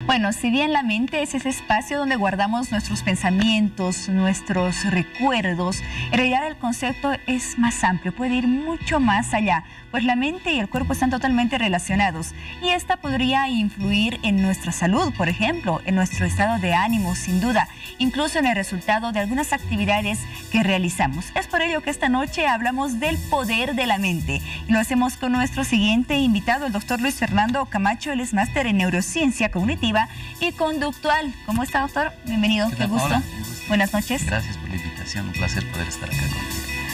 Bueno, si bien la mente es ese espacio donde guardamos nuestros pensamientos, nuestros recuerdos, en realidad el concepto es más amplio, puede ir mucho más allá, pues la mente y el cuerpo están totalmente relacionados y esta podría influir en nuestra salud, por ejemplo, en nuestro estado de ánimo, sin duda, incluso en el resultado de algunas actividades que realizamos. Es por ello que esta noche hablamos del poder de la mente y lo hacemos con nuestro siguiente invitado, el doctor Luis Fernando Camacho. Él es máster en neurociencia cognitiva y conductual. ¿Cómo está, doctor? Bienvenido, qué gusto. Hola, un gusto. Buenas noches. Gracias por la invitación, un placer poder estar acá contigo.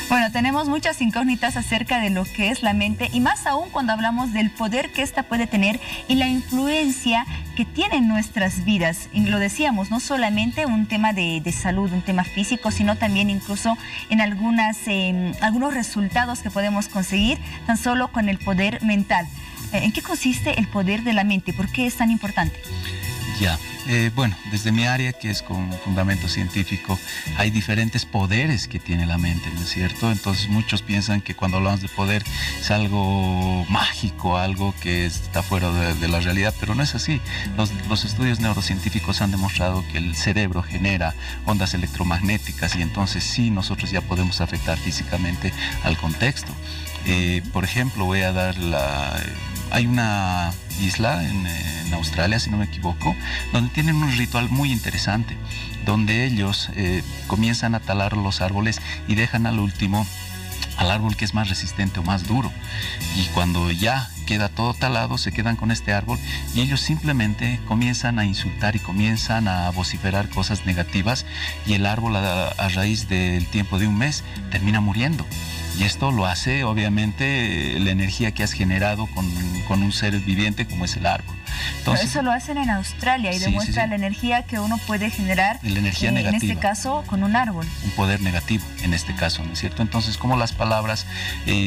Bueno, tenemos muchas incógnitas acerca de lo que es la mente y más aún cuando hablamos del poder que ésta puede tener y la influencia que tiene en nuestras vidas. Y lo decíamos, no solamente un tema de salud, un tema físico, sino también incluso en algunos resultados que podemos conseguir tan solo con el poder mental. ¿En qué consiste el poder de la mente? ¿Por qué es tan importante? Ya, bueno, desde mi área, que es con fundamento científico, hay diferentes poderes que tiene la mente, ¿no es cierto? Entonces muchos piensan que cuando hablamos de poder es algo mágico, algo que está fuera de la realidad, pero no es así. Los estudios neurocientíficos han demostrado que el cerebro genera ondas electromagnéticas y entonces sí, nosotros ya podemos afectar físicamente al contexto. Por ejemplo, voy a dar hay una isla en Australia, si no me equivoco, donde tienen un ritual muy interesante, donde ellos comienzan a talar los árboles y dejan al último al árbol que es más resistente o más duro. Y cuando ya queda todo talado, se quedan con este árbol y ellos simplemente comienzan a insultar y comienzan a vociferar cosas negativas y el árbol a raíz del tiempo de un mes termina muriendo. Y esto lo hace, obviamente, la energía que has generado con un ser viviente como es el árbol. Entonces, pero eso lo hacen en Australia y demuestra la energía que uno puede generar, la energía negativa, en este caso, con un árbol. Un poder negativo, en este caso, ¿no es cierto? Entonces, cómo las palabras,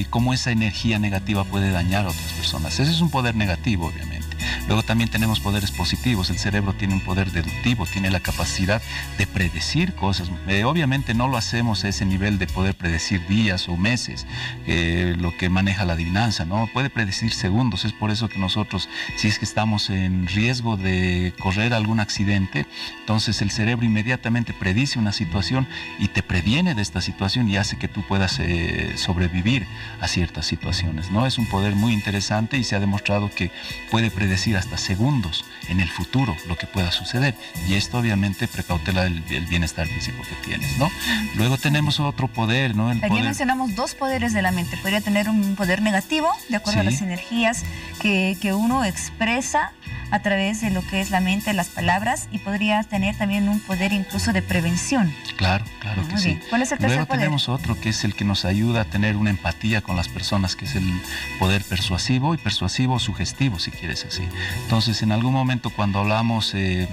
cómo esa energía negativa puede dañar a otras personas. Ese es un poder negativo, obviamente. Luego también tenemos poderes positivos. El cerebro tiene un poder deductivo, tiene la capacidad de predecir cosas. Obviamente no lo hacemos a ese nivel de poder predecir días o meses, lo que maneja la adivinanza, ¿no? Puede predecir segundos. Es por eso que nosotros, si es que estamos en riesgo de correr algún accidente, entonces el cerebro inmediatamente predice una situación y te previene de esta situación y hace que tú puedas sobrevivir a ciertas situaciones, ¿no? Es un poder muy interesante y se ha demostrado que puede predecir hasta segundos en el futuro lo que pueda suceder y esto obviamente precautela el bienestar físico que tienes, ¿no? Luego tenemos otro poder, ¿no? También mencionamos dos poderes de la mente. Podría tener un poder negativo, de acuerdo a las energías que uno expresa a través de lo que es la mente, las palabras, y podría tener también un poder incluso de prevención. Claro que sí. ¿Cuál es el tercer poder? Luego tenemos otro que es el que nos ayuda a tener una empatía con las personas, que es el poder persuasivo y persuasivo sugestivo, si quieres así. Entonces, en algún momento cuando hablamos de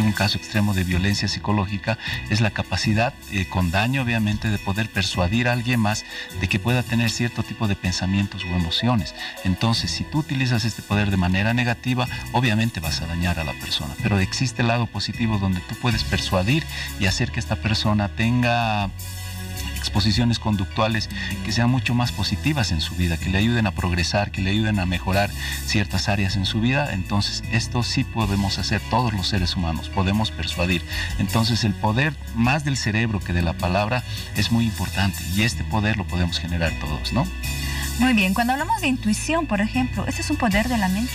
un caso extremo de violencia psicológica, es la capacidad, con daño obviamente, de poder persuadir a alguien más de que pueda tener cierto tipo de pensamientos o emociones. Entonces, si tú utilizas este poder de manera negativa, obviamente vas a dañar a la persona, pero existe el lado positivo donde tú puedes persuadir y hacer que esta persona tenga exposiciones conductuales que sean mucho más positivas en su vida, que le ayuden a progresar, que le ayuden a mejorar ciertas áreas en su vida. Entonces esto sí podemos hacer todos los seres humanos, podemos persuadir. Entonces el poder más del cerebro que de la palabra es muy importante y este poder lo podemos generar todos, ¿no? Muy bien, cuando hablamos de intuición, por ejemplo, ¿este es un poder de la mente?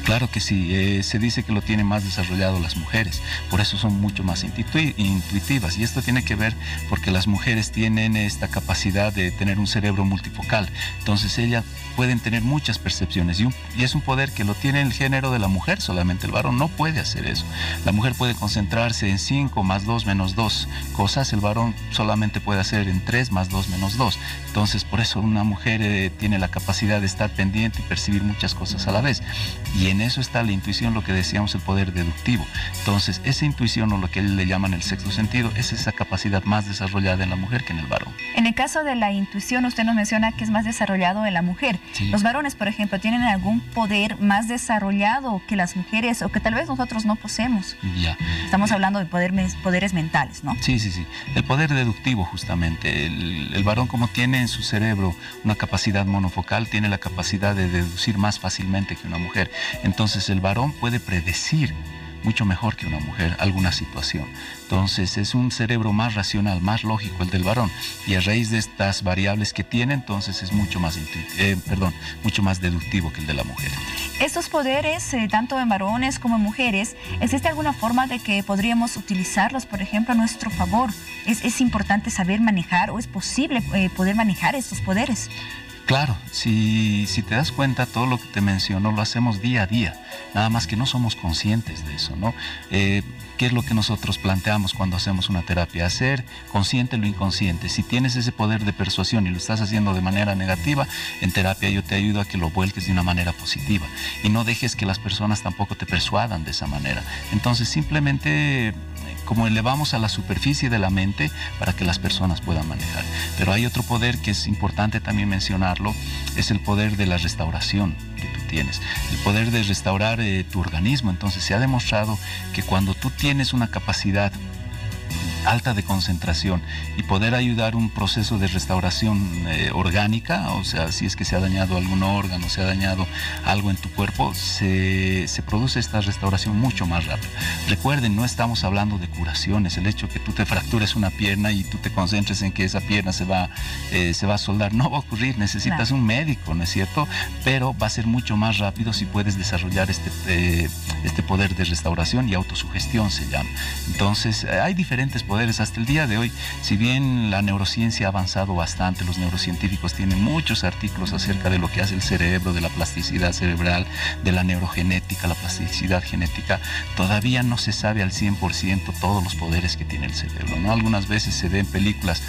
Claro que sí, se dice que lo tienen más desarrollado las mujeres, por eso son mucho más intuitivas y esto tiene que ver porque las mujeres tienen esta capacidad de tener un cerebro multifocal, entonces ellas pueden tener muchas percepciones y es un poder que lo tiene el género de la mujer, solamente el varón no puede hacer eso. La mujer puede concentrarse en 5 más 2 menos 2 cosas, el varón solamente puede hacer en 3 más 2 menos 2, entonces por eso una mujer tiene la capacidad de estar pendiente y percibir muchas cosas a la vez. Y en eso está la intuición, lo que decíamos, el poder deductivo. Entonces, esa intuición, o lo que le llaman el sexto sentido, es esa capacidad más desarrollada en la mujer que en el varón. En el caso de la intuición, usted nos menciona que es más desarrollado en la mujer. Sí. Los varones, por ejemplo, ¿tienen algún poder más desarrollado que las mujeres o que tal vez nosotros no poseemos? Ya. Estamos hablando de poderes mentales, ¿no? Sí. El poder deductivo, justamente. El varón, como tiene en su cerebro una capacidad monofocal, tiene la capacidad de deducir más fácilmente que una mujer. Entonces el varón puede predecir mucho mejor que una mujer alguna situación. Entonces es un cerebro más racional, más lógico el del varón, y a raíz de estas variables que tiene, entonces es mucho más deductivo que el de la mujer. Estos poderes, tanto en varones como en mujeres, ¿existe alguna forma de que podríamos utilizarlos, por ejemplo, a nuestro favor? ¿Es importante saber manejar o es posible poder manejar estos poderes? Claro, si te das cuenta, todo lo que te menciono lo hacemos día a día, nada más que no somos conscientes de eso, ¿no? ¿Qué es lo que nosotros planteamos cuando hacemos una terapia? Hacer consciente lo inconsciente. Si tienes ese poder de persuasión y lo estás haciendo de manera negativa, en terapia yo te ayudo a que lo vuelques de una manera positiva y no dejes que las personas tampoco te persuadan de esa manera. Entonces simplemente como elevamos a la superficie de la mente para que las personas puedan manejar. Pero hay otro poder que es importante también mencionarlo, es el poder de la restauración que tú tienes, el poder de restaurar tu organismo. Entonces se ha demostrado que cuando tú tienes una capacidad alta de concentración y poder ayudar un proceso de restauración orgánica, o sea, si es que se ha dañado algún órgano, se ha dañado algo en tu cuerpo, se produce esta restauración mucho más rápido. Recuerden, no estamos hablando de curaciones, el hecho que tú te fractures una pierna y tú te concentres en que esa pierna se va a soldar, no va a ocurrir, necesitas un médico, ¿no es cierto? Pero va a ser mucho más rápido si puedes desarrollar este poder de restauración y autosugestión se llama. Entonces, hay diferentes poderes hasta el día de hoy. Si bien la neurociencia ha avanzado bastante, los neurocientíficos tienen muchos artículos acerca de lo que hace el cerebro, de la plasticidad cerebral, de la neurogenética, la plasticidad genética, todavía no se sabe al 100% todos los poderes que tiene el cerebro, ¿no? Algunas veces se ve en películas,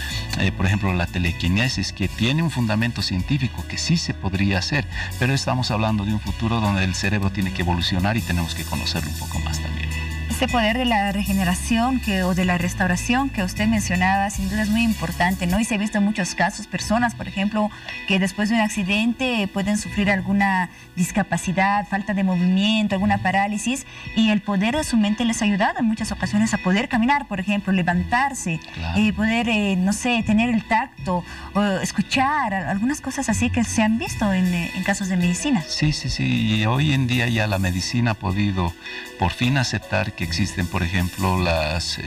por ejemplo, la telequinesis, que tiene un fundamento científico que sí se podría hacer, pero estamos hablando de un futuro donde el cerebro tiene que evolucionar y tenemos que conocerlo un poco más también. Este poder de la regeneración o de la restauración que usted mencionaba, sin duda es muy importante, ¿no? Y se ha visto en muchos casos, personas, por ejemplo, que después de un accidente pueden sufrir alguna discapacidad, falta de movimiento, alguna parálisis, y el poder de su mente les ha ayudado en muchas ocasiones a poder caminar, por ejemplo, levantarse, claro. Poder, no sé, tener el tacto, o escuchar, algunas cosas así que se han visto en casos de medicina. Sí, y hoy en día ya la medicina ha podido por fin aceptar que existen, por ejemplo, las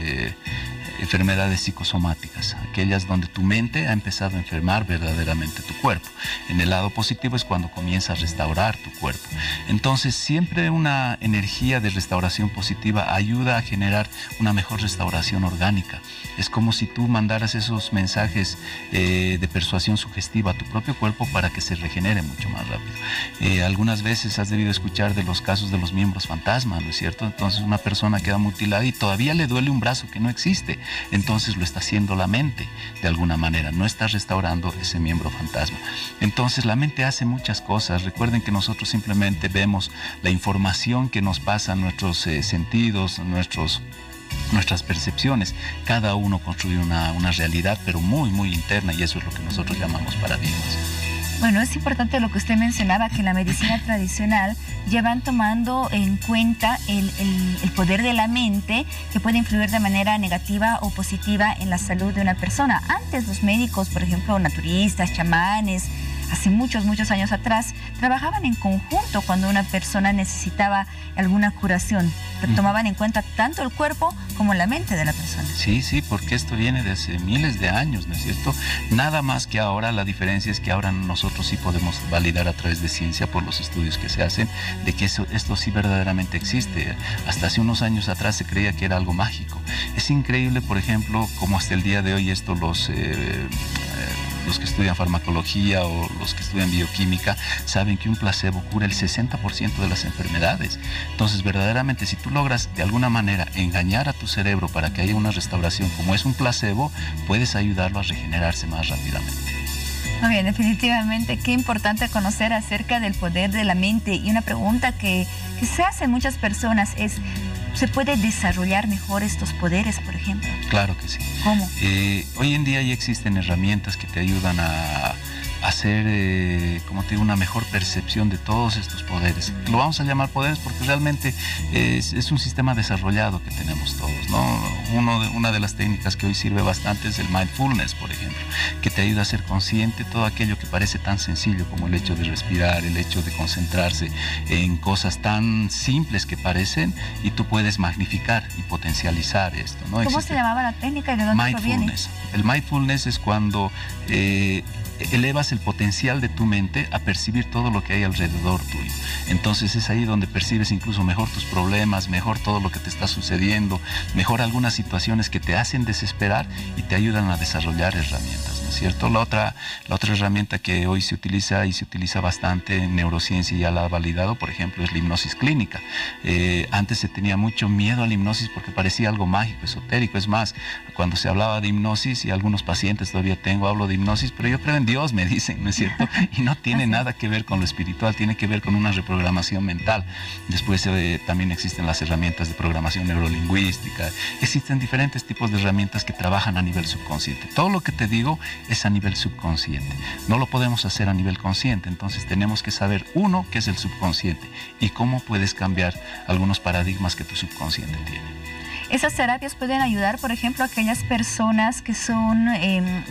enfermedades psicosomáticas, aquellas donde tu mente ha empezado a enfermar verdaderamente tu cuerpo. En el lado positivo es cuando comienza a restaurar tu cuerpo. Entonces, siempre una energía de restauración positiva ayuda a generar una mejor restauración orgánica. Es como si tú mandaras esos mensajes de persuasión sugestiva a tu propio cuerpo para que se regenere mucho más rápido. Algunas veces has debido escuchar de los casos de los miembros fantasma, ¿no es cierto? Entonces una persona queda mutilada y todavía le duele un brazo que no existe. Entonces lo está haciendo la mente de alguna manera, no está restaurando ese miembro fantasma. Entonces la mente hace muchas cosas. Recuerden que nosotros simplemente vemos la información que nos pasa, nuestros sentidos, nuestras percepciones. Cada uno construye una realidad, pero muy, muy interna, y eso es lo que nosotros llamamos paradigmas. Bueno, es importante lo que usted mencionaba, que en la medicina tradicional ya van tomando en cuenta el poder de la mente que puede influir de manera negativa o positiva en la salud de una persona. Antes los médicos, por ejemplo, naturistas, chamanes, hace muchos años atrás, trabajaban en conjunto cuando una persona necesitaba alguna curación. Tomaban en cuenta tanto el cuerpo como la mente de la persona. Sí, porque esto viene de hace miles de años, ¿no es cierto? Nada más que ahora, la diferencia es que ahora nosotros sí podemos validar a través de ciencia, por los estudios que se hacen, de que esto sí verdaderamente existe. Hasta hace unos años atrás se creía que era algo mágico. Es increíble, por ejemplo, como hasta el día de hoy esto los que estudian farmacología o los que estudian bioquímica saben que un placebo cura el 60% de las enfermedades. Entonces, verdaderamente, si tú logras de alguna manera engañar a tu cerebro para que haya una restauración como es un placebo, puedes ayudarlo a regenerarse más rápidamente. Muy bien, definitivamente, qué importante conocer acerca del poder de la mente. Y una pregunta que se hacen muchas personas es, ¿se puede desarrollar mejor estos poderes, por ejemplo? Claro que sí. ¿Cómo? Hoy en día ya existen herramientas que te ayudan a hacer, como te digo, una mejor percepción de todos estos poderes. Lo vamos a llamar poderes porque realmente es un sistema desarrollado que tenemos todos, ¿no? Una de las técnicas que hoy sirve bastante es el mindfulness, por ejemplo, que te ayuda a ser consciente de todo aquello que parece tan sencillo como el hecho de respirar, el hecho de concentrarse en cosas tan simples que parecen, y tú puedes magnificar y potencializar esto, ¿no? ¿Cómo se llamaba la técnica y de dónde proviene? El mindfulness es cuando elevas el potencial de tu mente a percibir todo lo que hay alrededor tuyo. Entonces es ahí donde percibes incluso mejor tus problemas, mejor todo lo que te está sucediendo, mejor algunas situaciones que te hacen desesperar y te ayudan a desarrollar herramientas, ¿no es cierto? La otra herramienta que hoy se utiliza y se utiliza bastante en neurociencia y ya la ha validado, por ejemplo, es la hipnosis clínica. Antes se tenía mucho miedo a la hipnosis porque parecía algo mágico, esotérico. Es más, cuando se hablaba de hipnosis, y algunos pacientes todavía hablo de hipnosis, pero yo creo en Dios, me dicen, ¿no es cierto? Y no tiene nada que ver con lo espiritual, tiene que ver con una reprogramación mental. Después también existen las herramientas de programación neurolingüística, existen diferentes tipos de herramientas que trabajan a nivel subconsciente. Todo lo que te digo es a nivel subconsciente, no lo podemos hacer a nivel consciente. Entonces tenemos que saber, uno, qué es el subconsciente y cómo puedes cambiar algunos paradigmas que tu subconsciente tiene. Esas terapias pueden ayudar, por ejemplo, a aquellas personas que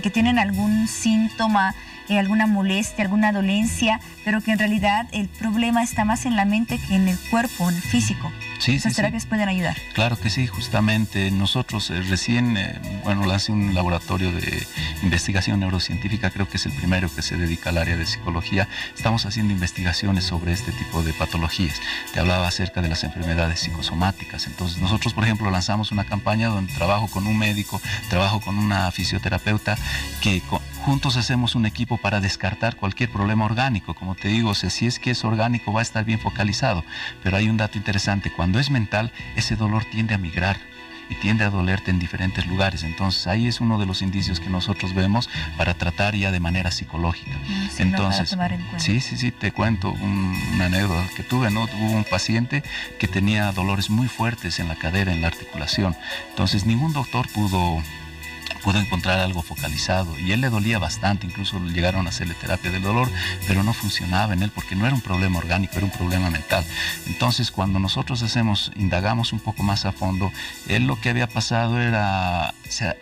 que tienen algún síntoma, alguna molestia, alguna dolencia, pero que en realidad el problema está más en la mente que en el cuerpo, en el físico. Esas terapias pueden ayudar. Claro que sí, justamente nosotros recién, lancé un laboratorio de investigación neurocientífica, creo que es el primero que se dedica al área de psicología. Estamos haciendo investigaciones sobre este tipo de patologías. Te hablaba acerca de las enfermedades psicosomáticas. Entonces nosotros, por ejemplo, lanzamos una campaña donde trabajo con un médico, trabajo con una fisioterapeuta, que juntos hacemos un equipo para descartar cualquier problema orgánico. Como te digo, si es que es orgánico va a estar bien focalizado, pero hay un dato interesante: cuando es mental, ese dolor tiende a migrar y tiende a dolerte en diferentes lugares. Entonces ahí es uno de los indicios que nosotros vemos para tratar ya de manera psicológica. Entonces, sí, te cuento una anécdota que tuve, ¿no? Hubo un paciente que tenía dolores muy fuertes en la cadera, en la articulación. Entonces ningún doctor pudo encontrar algo focalizado, y él le dolía bastante, incluso llegaron a hacerle terapia del dolor, pero no funcionaba en él porque no era un problema orgánico, era un problema mental. Entonces cuando nosotros indagamos un poco más a fondo, él lo que había pasado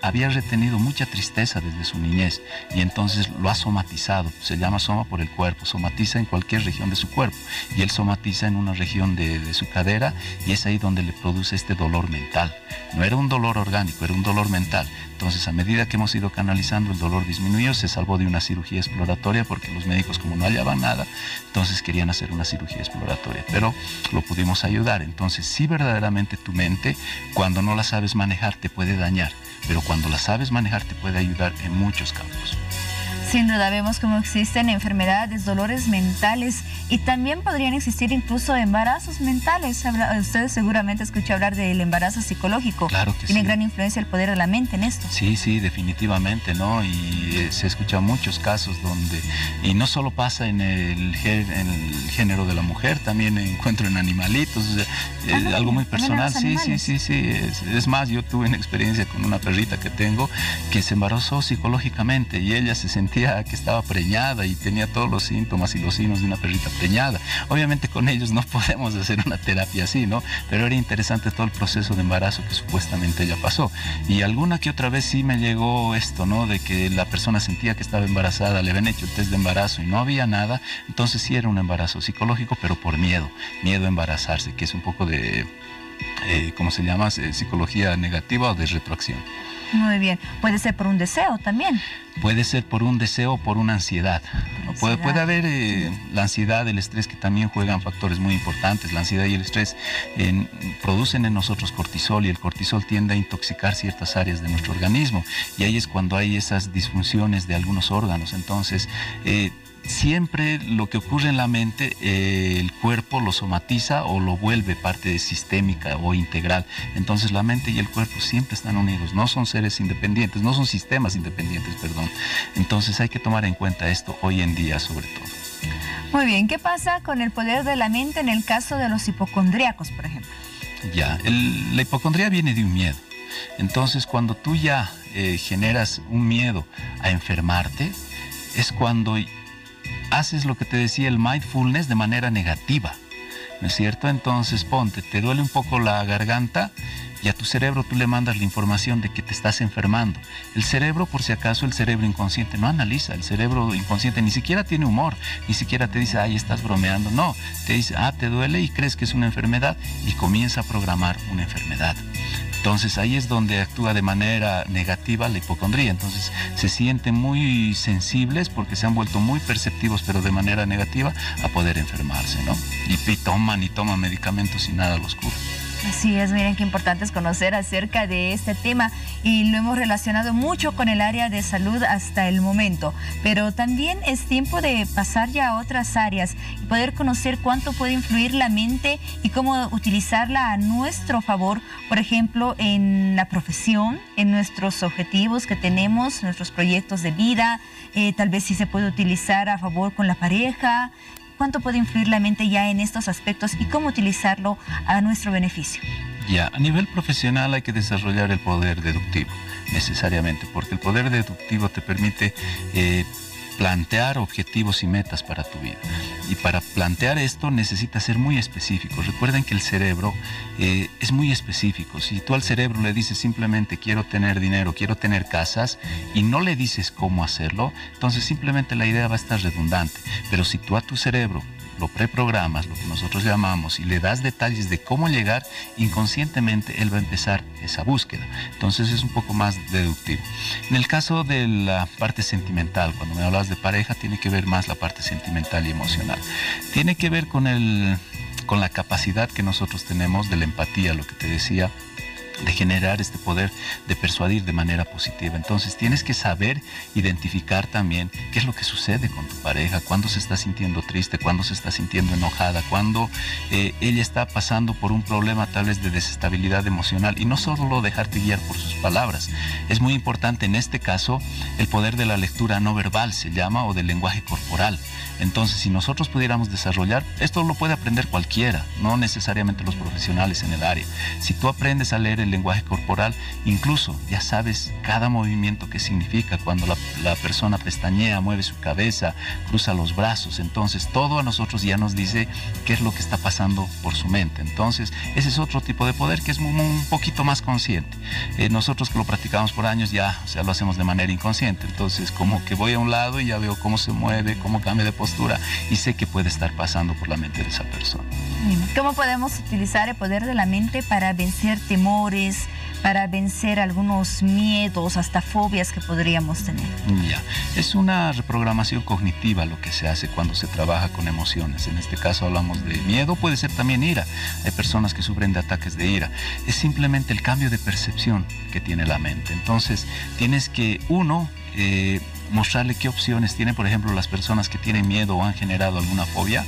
había retenido mucha tristeza desde su niñez, y entonces lo ha somatizado. Se llama soma por el cuerpo, somatiza en cualquier región de su cuerpo, y él somatiza en una región de su cadera, y es ahí donde le produce este dolor mental. No era un dolor orgánico, era un dolor mental. Entonces, a medida que hemos ido canalizando, el dolor disminuyó, se salvó de una cirugía exploratoria porque los médicos, como no hallaban nada, entonces querían hacer una cirugía exploratoria, pero lo pudimos ayudar. Entonces, sí, verdaderamente tu mente, cuando no la sabes manejar, te puede dañar, pero cuando la sabes manejar, te puede ayudar en muchos campos. Sin duda vemos cómo existen enfermedades, dolores mentales, y también podrían existir incluso embarazos mentales. Ustedes seguramente escuchó hablar del embarazo psicológico. Claro que Tiene sí. gran influencia el poder de la mente en esto. Sí, definitivamente, ¿no? Y se escuchan muchos casos donde, y no solo pasa en el género de la mujer, también encuentro en animalitos, algo muy personal. Sí. Es más, yo tuve una experiencia con una perrita que tengo que se embarazó psicológicamente, y ella se sentía que estaba preñada y tenía todos los síntomas y los signos de una perrita preñada. Obviamente con ellos no podemos hacer una terapia así, ¿no? Pero era interesante todo el proceso de embarazo que supuestamente ella pasó. Y alguna que otra vez sí me llegó esto, ¿no? De que la persona sentía que estaba embarazada, le habían hecho el test de embarazo y no había nada. Entonces sí era un embarazo psicológico, pero por miedo a embarazarse, que es un poco de, ¿cómo se llama? Psicología negativa o de retroacción. Muy bien. Puede ser por un deseo también. Puede ser por un deseo o por una ansiedad. Puede haber la ansiedad, el estrés, que también juegan factores muy importantes. La ansiedad y el estrés producen en nosotros cortisol, y el cortisol tiende a intoxicar ciertas áreas de nuestro organismo, y ahí es cuando hay esas disfunciones de algunos órganos. Entonces, siempre lo que ocurre en la mente, el cuerpo lo somatiza o lo vuelve parte sistémica o integral. Entonces la mente y el cuerpo siempre están unidos, no son seres independientes, no son sistemas independientes, perdón. Entonces hay que tomar en cuenta esto hoy en día, sobre todo. Muy bien, ¿qué pasa con el poder de la mente en el caso de los hipocondríacos, por ejemplo? La hipocondría viene de un miedo. Entonces cuando tú ya generas un miedo a enfermarte, es cuando haces lo que te decía, el mindfulness de manera negativa, ¿no es cierto? Entonces ponte, te duele un poco la garganta y a tu cerebro tú le mandas la información de que te estás enfermando. El cerebro, por si acaso, el cerebro inconsciente no analiza, el cerebro inconsciente ni siquiera tiene humor, ni siquiera te dice, ay, estás bromeando, no, te dice, ah, te duele y crees que es una enfermedad y comienza a programar una enfermedad. Entonces ahí es donde actúa de manera negativa la hipocondría. Entonces se sienten muy sensibles porque se han vuelto muy perceptivos, pero de manera negativa, a poder enfermarse, ¿no? Y toman medicamentos y nada los cura. Así es, miren qué importante es conocer acerca de este tema y lo hemos relacionado mucho con el área de salud hasta el momento, pero también es tiempo de pasar ya a otras áreas y poder conocer cuánto puede influir la mente y cómo utilizarla a nuestro favor, por ejemplo, en la profesión, en nuestros objetivos que tenemos, nuestros proyectos de vida, tal vez si se puede utilizar a favor con la pareja. ¿Cuánto puede influir la mente ya en estos aspectos y cómo utilizarlo a nuestro beneficio? Ya, a nivel profesional hay que desarrollar el poder deductivo, necesariamente, porque el poder deductivo te permite plantear objetivos y metas para tu vida. Y para plantear esto necesitas ser muy específico. Recuerden que el cerebro es muy específico. Si tú al cerebro le dices simplemente quiero tener dinero, quiero tener casas, y no le dices cómo hacerlo, entonces simplemente la idea va a estar redundante. Pero si tú a tu cerebro lo preprogramas, lo que nosotros llamamos, y le das detalles de cómo llegar, inconscientemente él va a empezar esa búsqueda. Entonces es un poco más deductivo. En el caso de la parte sentimental, cuando me hablas de pareja, tiene que ver más la parte sentimental y emocional. Tiene que ver con la capacidad que nosotros tenemos de la empatía, lo que te decía, de generar este poder de persuadir de manera positiva. Entonces tienes que saber identificar también qué es lo que sucede con tu pareja, cuándo se está sintiendo triste, cuándo se está sintiendo enojada, cuándo ella está pasando por un problema tal vez de desestabilidad emocional, y no solo dejarte guiar por sus palabras. Es muy importante en este caso el poder de la lectura no verbal, se llama, o del lenguaje corporal. Entonces, si nosotros pudiéramos desarrollar, esto lo puede aprender cualquiera, no necesariamente los profesionales en el área. Si tú aprendes a leer el lenguaje corporal, incluso ya sabes cada movimiento que significa, cuando la persona pestañea, mueve su cabeza, cruza los brazos, entonces todo a nosotros ya nos dice qué es lo que está pasando por su mente. Entonces, ese es otro tipo de poder que es un poquito más consciente. Nosotros que lo practicamos por años ya, o sea, lo hacemos de manera inconsciente. Entonces, como que voy a un lado y ya veo cómo se mueve, cómo cambia de postura, y sé que puede estar pasando por la mente de esa persona. ¿Cómo podemos utilizar el poder de la mente para vencer temores, para vencer algunos miedos, hasta fobias que podríamos tener? Ya, es una reprogramación cognitiva lo que se hace cuando se trabaja con emociones. En este caso hablamos de miedo, puede ser también ira. Hay personas que sufren de ataques de ira. Es simplemente el cambio de percepción que tiene la mente. Entonces, tienes que, mostrarle qué opciones tienen. Por ejemplo, las personas que tienen miedo o han generado alguna fobia,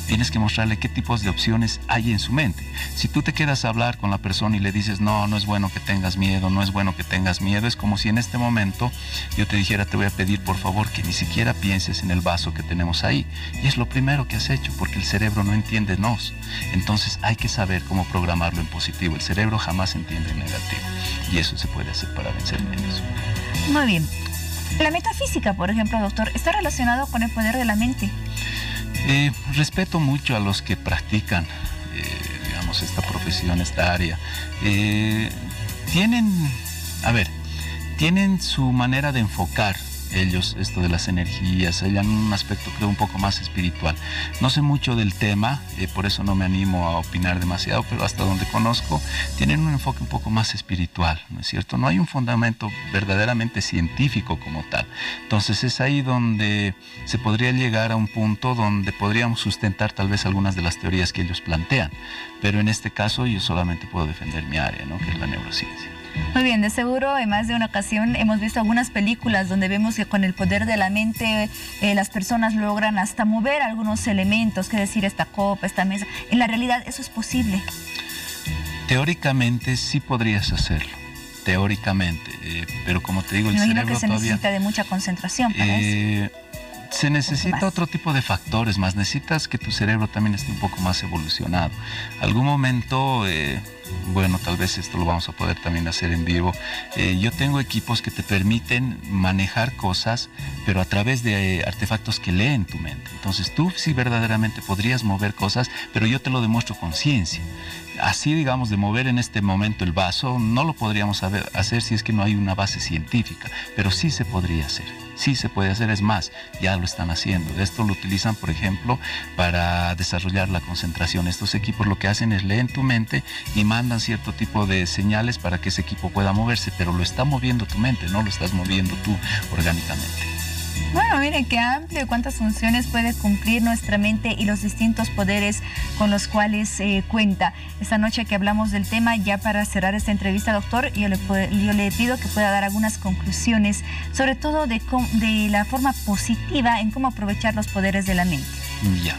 tienes que mostrarle qué tipos de opciones hay en su mente. Si tú te quedas a hablar con la persona y le dices, no es bueno que tengas miedo, no es bueno que tengas miedo, es como si en este momento yo te dijera, te voy a pedir por favor que ni siquiera pienses en el vaso que tenemos ahí. Y es lo primero que has hecho, porque el cerebro no entiende nos. Entonces hay que saber cómo programarlo en positivo. El cerebro jamás entiende en negativo. Y eso se puede hacer para vencer miedos. Muy bien. La metafísica, por ejemplo, doctor, ¿está relacionado con el poder de la mente? Respeto mucho a los que practican, digamos, esta profesión, esta área. Tienen su manera de enfocar ellos esto de las energías, hay un aspecto creo un poco más espiritual. No sé mucho del tema, por eso no me animo a opinar demasiado, pero hasta donde conozco tienen un enfoque un poco más espiritual, ¿no es cierto? No hay un fundamento verdaderamente científico como tal. Entonces es ahí donde se podría llegar a un punto donde podríamos sustentar tal vez algunas de las teorías que ellos plantean, pero en este caso yo solamente puedo defender mi área, ¿no? Que es la neurociencia. Muy bien, de seguro en más de una ocasión hemos visto algunas películas donde vemos que con el poder de la mente las personas logran hasta mover algunos elementos, que decir esta copa, esta mesa. En la realidad eso es posible. Teóricamente sí podrías hacerlo, teóricamente, pero como te digo, el cerebro todavía... Me imagino que se necesita de mucha concentración para eso. Se necesita otro tipo de factores más. Necesitas que tu cerebro también esté un poco más evolucionado. Algún momento, bueno, tal vez esto lo vamos a poder también hacer en vivo. Yo tengo equipos que te permiten manejar cosas, pero a través de artefactos que leen tu mente. Entonces tú sí verdaderamente podrías mover cosas, pero yo te lo demuestro con ciencia. Así, digamos, de mover en este momento el vaso, no lo podríamos hacer si es que no hay una base científica, pero sí se podría hacer. Sí se puede hacer, es más, ya lo están haciendo. Esto lo utilizan, por ejemplo, para desarrollar la concentración. Estos equipos lo que hacen es leen tu mente y mandan cierto tipo de señales para que ese equipo pueda moverse, pero lo está moviendo tu mente, no lo estás moviendo tú orgánicamente. Bueno, miren qué amplio, cuántas funciones puede cumplir nuestra mente y los distintos poderes con los cuales cuenta. Esta noche que hablamos del tema, ya para cerrar esta entrevista, doctor, yo le pido que pueda dar algunas conclusiones, sobre todo de la forma positiva en cómo aprovechar los poderes de la mente. Ya.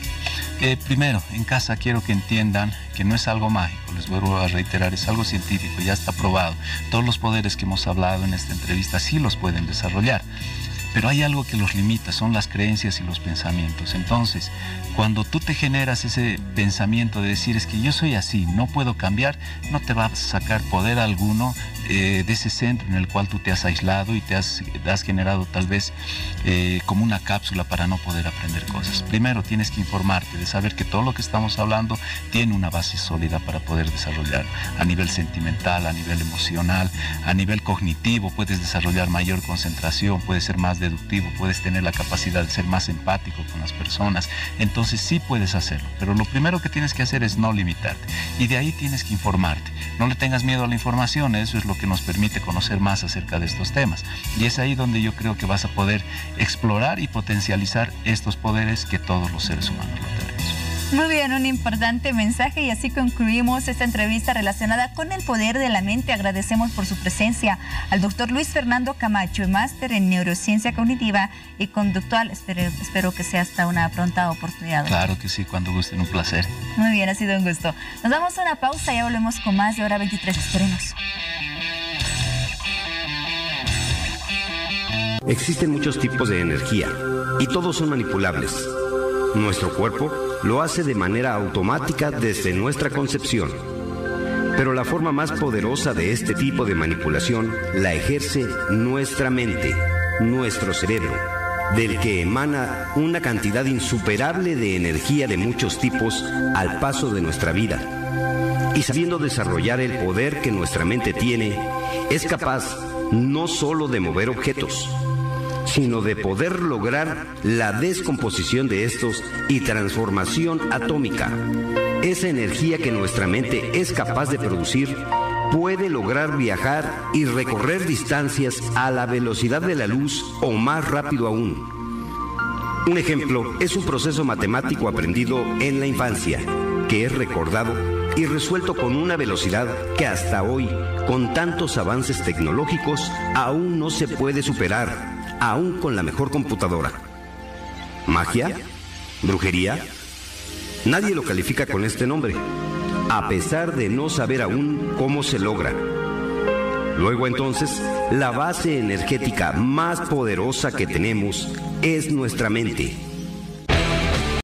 Primero, en casa quiero que entiendan que no es algo mágico, les vuelvo a reiterar, es algo científico, ya está probado. Todos los poderes que hemos hablado en esta entrevista sí los pueden desarrollar. Pero hay algo que los limita, son las creencias y los pensamientos. Entonces, cuando tú te generas ese pensamiento de decir, es que yo soy así, no puedo cambiar, no te va a sacar poder alguno de ese centro en el cual tú te has aislado y te has generado tal vez como una cápsula para no poder aprender cosas. Primero tienes que informarte de saber que todo lo que estamos hablando tiene una base sólida para poder desarrollar a nivel sentimental, a nivel emocional, a nivel cognitivo. Puedes desarrollar mayor concentración, puedes ser más deductivo, puedes tener la capacidad de ser más empático con las personas. Entonces sí puedes hacerlo, pero lo primero que tienes que hacer es no limitarte, y de ahí tienes que informarte. No le tengas miedo a la información, eso es lo que nos permite conocer más acerca de estos temas, y es ahí donde yo creo que vas a poder explorar y potencializar estos poderes que todos los seres humanos lo tenemos. Muy bien, un importante mensaje, y así concluimos esta entrevista relacionada con el poder de la mente. Agradecemos por su presencia al doctor Luis Fernando Camacho, máster en neurociencia cognitiva y conductual. Espero que sea hasta una pronta oportunidad. Claro que sí, cuando gusten, un placer. Muy bien, ha sido un gusto. Nos damos una pausa y ya volvemos con más de Hora 23. Espérenos. Existen muchos tipos de energía y todos son manipulables. Nuestro cuerpo lo hace de manera automática desde nuestra concepción. Pero la forma más poderosa de este tipo de manipulación la ejerce nuestra mente, nuestro cerebro, del que emana una cantidad insuperable de energía de muchos tipos al paso de nuestra vida. Y sabiendo desarrollar el poder que nuestra mente tiene, es capaz no solo de mover objetos, sino de poder lograr la descomposición de estos y transformación atómica. Esa energía que nuestra mente es capaz de producir puede lograr viajar y recorrer distancias a la velocidad de la luz o más rápido aún. Un ejemplo es un proceso matemático aprendido en la infancia, que es recordado y resuelto con una velocidad que hasta hoy, con tantos avances tecnológicos, aún no se puede superar, aún con la mejor computadora. ¿Magia? ¿Brujería? Nadie lo califica con este nombre, a pesar de no saber aún cómo se logra. Luego entonces, la base energética más poderosa que tenemos es nuestra mente.